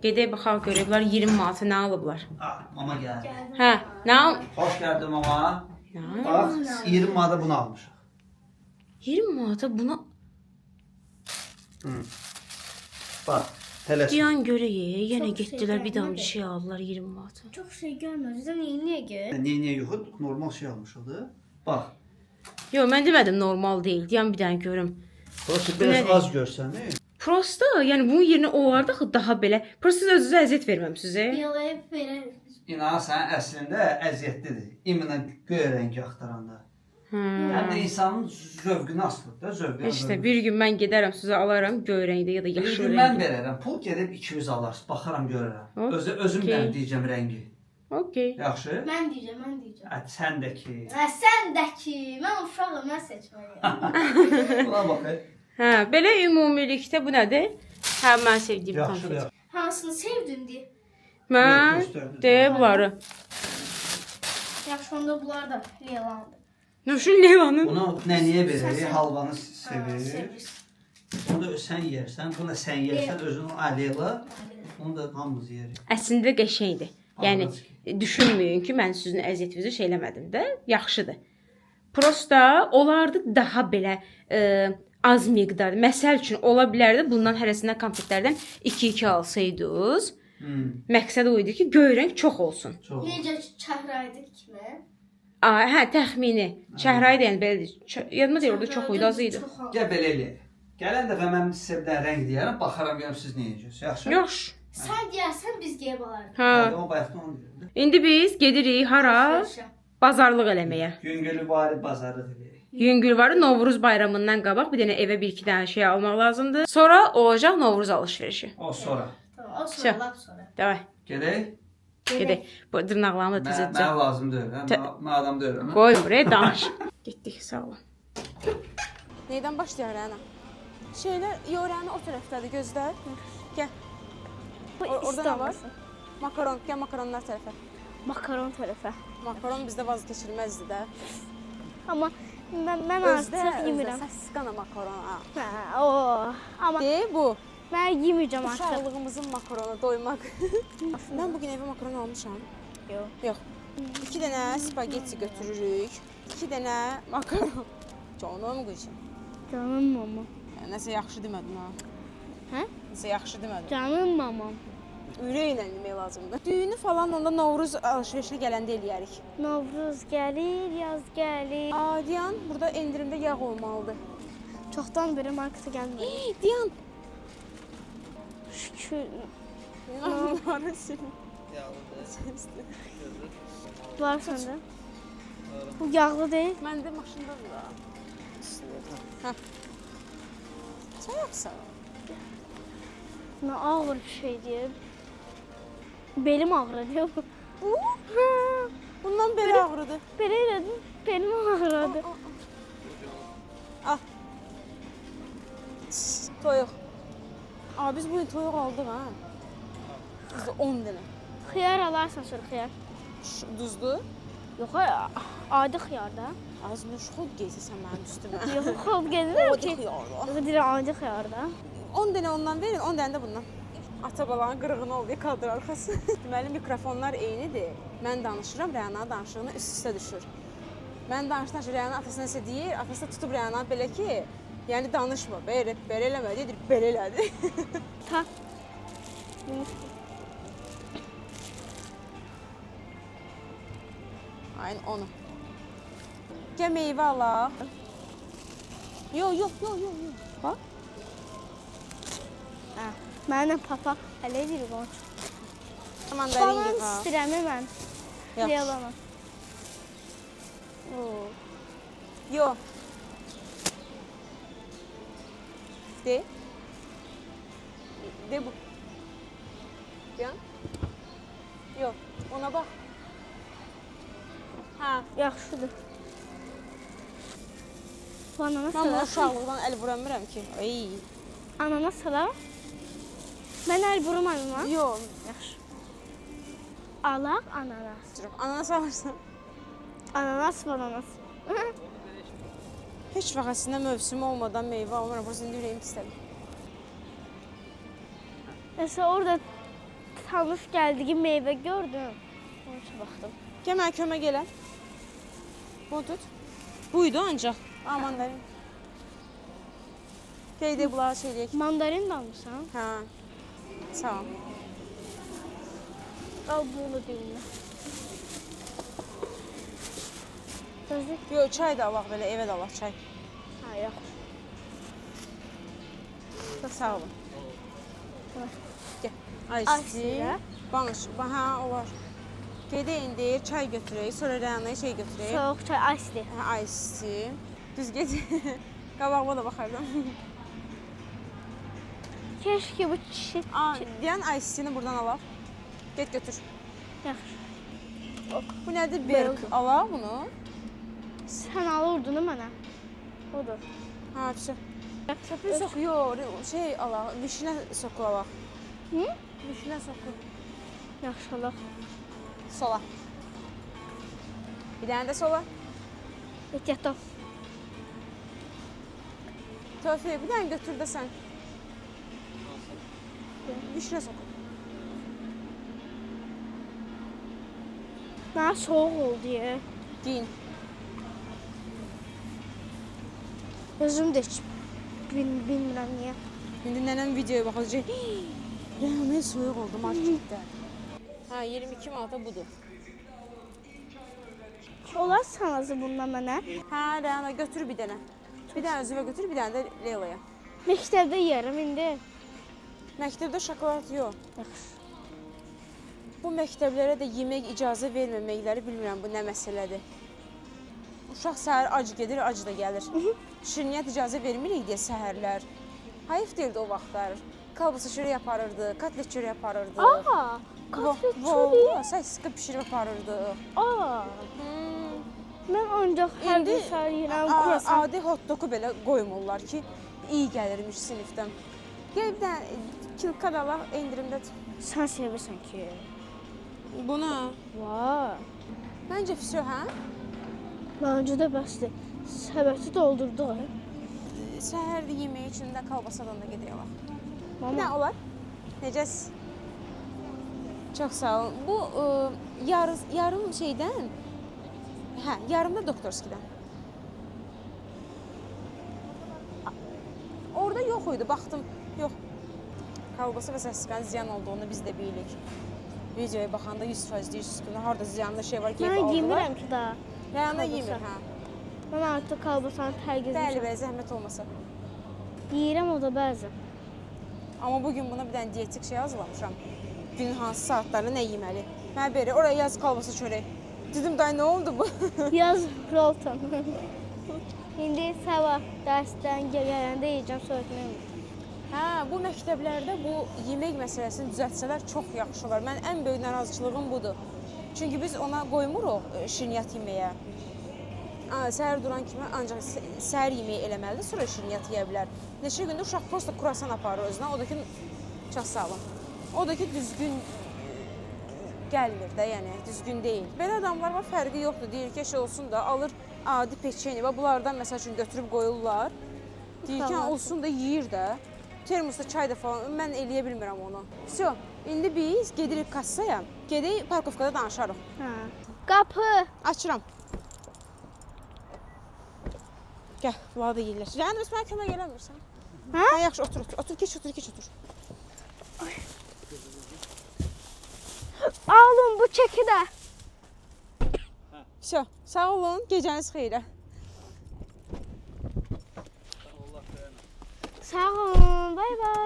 Gedək baxaq görək bunlar 20 manata nə alıblar. Mama gəldi. Hə, nə al? Xoş gəldin mama. Nə? Bax, 20 manata bunu almışıq. 20 manata buna Bax, tələs. diyan görək, yenə Çox getdilər şey bir damcı gəlmədi. şey aldılar 20 manata. Çox şey görmürüz. Niyə gör? Niyə yox? Normal şey almışıq. Bax. Yox, mən demədim normal deyil. Diyan bir dənə görüm. Prosta biraz Nədir? az görsən, Prosta, yəni bunun yerinə olardı axı daha belə. Prosta siz özünüzə əziyyət verməmisiniz. Yalayıb verərik. İnan sən əslində əziyyətlidir. İmlə göy rəngi axtaranda. Həm də insanın zövqünü asılır da, zövqünü. İşte bir gün mən gedərəm sizə alaram göy rəngdə ya da bir yaşıl gün mən rəngdə. verərəm. Pul gedib 200 alarsın. Baxaram görərəm. Okey. Özüm də deyəcəm rəngi. Okey. Yaxşı? Mən deyəcəm. Sən də ki. Sən də ki, mən uşağım, mən seçməliyəm. Buna bax. Hə, belə ümumilikdə bu nədir? Hə, mən sevdiyim Yaxşı, konfet. yaxşı. Hansını sevdin deyə. Mən Göstərdim. deyə bunları. Yaxşı, onda bunlar da Leylandır. Nuşun Leylanın. Bunu nəniyə verək? Sən- Halvanı sevir. Sevirsən. Bunu da sən yersən, bunu da sən yersən, özünü aleyla. Bunu da hamımız yerik. Əslində qəşəngdir. Yəni Anladım. düşünməyin ki, mən sizin əziyyətinizi şey eləmədim də, yaxşıdır. Prosta olardı daha belə az miqdarda. Məsəl üçün ola bilərdi bundan hərəsindən konfetlərdən 2-2 alsaydınız. Məqsəd o idi ki, göy rəng çox olsun. Çox. Necə çəhraydı kimi? Hə, təxmini. Şəhray deyən belədir. Yadıma deyir, orada çox idi, az idi. Gəl belə eləyək. Gələn dəfə mən sizə bir dənə rəng deyərəm, baxaram görüm siz nə edəcəksiniz. Yaxşı? Yaxşı. Sən deyərsən biz qeyb alarıq. Hə. Hadi, o bayaqdan onu deyirəm. İndi biz gedirik hara? Bazarlıq eləməyə. Yüngülü bari bazarlıq eləyək. Yüngülvarı Novruz bayramından qabaq bir dənə evə 1-2 dənə şey almaq lazımdır. Sonra olacaq Novruz alış-verişi. O sonra. Tamam, o sonra, lap sonra. Davay. Gedək. Gedək. Bu dırnaqlarımı da təzəcə. Mənə lazım deyil, hə? Mən adam deyirəm. Qoy buraya danış. Getdik, sağ olun. Neydən başlayaq Rəna? Şeylər, Rəna o tərəfdədir, gözlə. Gəl. Orada nə var? Makaron, gəl makaronlar tərəfə. Makaron tərəfə. Makaron bizdə vazgeçilməzdir də. Amma mən artıq yemirəm. Saskana makaron. Hə, o. Amma Bu. mən yeməyəcəm artıq. Uşaqlığımızın makaronu, doymaq. Mən bugün evə makaron almışam. Yox. 2 dənə spagetti götürürük. 2 dənə makaron. Canım qızım. Canım mama. Nəsə yaxşı demədim ha. Hə? Nəsə yaxşı demədim. Canım mamam. Ürəklə yemək lazımdır. Düyünü falan onda Novruz alış-verişinə gələndə eləyərik. Novruz gəlir, yaz gəlir. Diyan, burada endirimdə yağ olmalıdır. Çoxdan beri markete gəlmir. Diyan. Şükür. Onları sil. Var səndə. Bu yağlı deyil. Məndə maşındadır da. Hə. Sən yoxsan? Nə ağır bir şey deyil. Belim ağrıdı. Bundan belə ağrıdı. Belə elədim. Belim ağrıdı. Al. Toyuq. Biz bugün toyuq aldıq ha. Bizdə 10 dənə. Xiyar alarsan sonra xiyar. Duzlu. Yox, adi xiyar da. Az müşxul geysən mənim üstümə. Yox, xod gedirəm Adi ki. xiyarda. Yox, deyirəm adi xiyar da. 10 dənə ondan verin, 10 dənə də bundan. Ata balanın qırığını oldu kadr arxası. Deməli mikrofonlar eynidir. Mən danışıram, Rəna danışığını üst-üstə düşür. Mən danışdıqca Rəna atasına nəsə deyir, atası tutub Rəna belə ki, yəni danışma, belə eləmə deyir, belə elədi. Ta. Ayın onu. Gəl meyvə alaq. Yox. Bax. Hə. Mənə papa hələ deyir qonç. Mandarin Balan yığaq. istəyirəm mən. Yaxşı. Leyalana. Yox. De. De bu. Yan. Yox, ona bax. Hə, Yaxşıdır. Bu ananas mən bu salar. uşaqlıqdan əl vuramıram ki. Ay. Ananas salar. Mən əl vurmadım ha. Yox, Yaxşı. Alaq ananas. ananas alırsan. Ananas bananas. Heç vaxt əslində mövsümü olmadan meyvə almıram. Burası indi ürəyim pislədir. Mesela orada tanış gəldiyi meyvə gördüm. Onun üçün baxdım. Gəl mənə kömək elə. Bunu tut. Buydu ancaq. Amandarin. Qeyd bunları söyləyək. Mandarin də almısan? Hə. Sağ ol. Al bunu dinlə. Gözlük. Yox, çay da alaq belə, evə də alaq çay. Ha, yox. Sağ olun. Gəl. Ay, Ay, isti. sizə? Banış. Hə, o var. Gedə indi çay götürək, sonra Rənaya şey götürək. Soğuk çay, ice. Hə, isti. Düz get. Qabağıma da baxardım. Keşke bu kişi... Deyən istini buradan alaq. Get götür. Yaxşı. Bu nədir? Berk. Alaq bunu. Sən alırdın mənə. Odur. Ha, pişir. Çöpü sok, yox, şey alaq, vişnə soku alaq. Hı? Vişnə soku. Yaxşı alaq. Sola. Bir dənə də sola. Ehtiyatla. Tofi, bir dənə götür də sən. Vişnə soku. Mənə soğuk oldu ya. Giyin. Özüm də heç bilmirəm niyə. İndi nənəm videoya baxacaq. Rəhmə soyuq oldu marketdə. Hə, 22 manata budur. Olar sanazı bundan mənə. Hə, Rəhmə götür bir dənə. Bir dənə özünə götür, bir dənə də Leylaya. Məktəbdə yeyərəm indi. Məktəbdə şokolad yox. Yaxşı. Bu məktəblərə də yemək icazə verməməkləri bilmirəm bu nə məsələdir. Uşaq səhər ac gedir, ac da gəlir. Şirniyyat icazə vermirik deyə səhərlər. Hayıf deyildi o vaxtlar. Kalbasa çörək yaparırdı, kotlet çörək yaparırdı. Aa, kotlet çörək. Valla, səsiqə bişirib yaparırdı. Aa, mən ancaq hər İndi gün səhər yeyirəm kurasan. adi hot-dogu belə qoymurlar ki, iyi gəlirmiş sinifdən. Gəl bir dənə kilka da alaq, endirimdə. Sən sevirsən ki. Buna. Vay. Məncə füsü, hə? Məncə də bəsdir. Səbəti doldurduq. Səhər də yemək üçün də kalbasadan da gedək alaq. Bir Mama. dənə olar. Necəsiz? Çox sağ olun. Bu yarım şeydən, hə, yarım da doktorskidən. Orada yox idi, baxdım. Yox. Kalbasa və səsiqanın ziyan olduğunu biz də bilirik. Videoya baxanda 100% deyirsiniz ki, harada ziyanlı şey var ki, Mən yemirəm ki daha. Rəna kalbasa. yemir, hə. Mən artıq kalbasanı Bəli, tərgizmişəm. bəli, zəhmət olmasa. Yeyirəm o da bəzən. Amma bugün buna bir dənə dietik şey hazırlamışam. Günün hansı saatlarında nə yeməli. Mənə beri, oraya yaz kalbasa çörək. Dedim, day nə oldu bu? Yaz Rolton. İndi sabah dərsdən gələndə yeyəcəm, sonra etməyəm. Hə, bu məktəblərdə bu yemək məsələsini düzəltsələr çox yaxşı olar. Mən ən böyük narazıçılığım budur. Çünki biz ona qoymuruq şirniyyat yeməyə. Səhər duran kimi ancaq səhər yeməyi eləməlidir, sonra şirniyyat yeyə bilər. Neçə gündür uşaq prosta kurasan aparır özünə. O da ki, çox sağ olun. O da ki, düzgün gəlmir də, yəni düzgün deyil. Belə adamlar var, fərqi yoxdur. Deyir ki, şey olsun da alır adi peçeni və bunlardan məsəl üçün götürüb qoyurlar. Deyir ki, olsun da yeyir də. Termosda çay da falan, mən eləyə bilmirəm onu. Всё, indi biz gedirik kassaya, gedək parkovkada danışarıq. Hə. Qapı. Açıram. Gəl, bunları da yeyirlər. Rəhan, bəs mənə kömək eləmirsən? Hə? Hə, yaxşı, otur, otur. Otur, keç, otur, keç, otur. Alın bu çeki də. Всё, sağ olun, gecəniz xeyrə. Sağ olun, bay bay.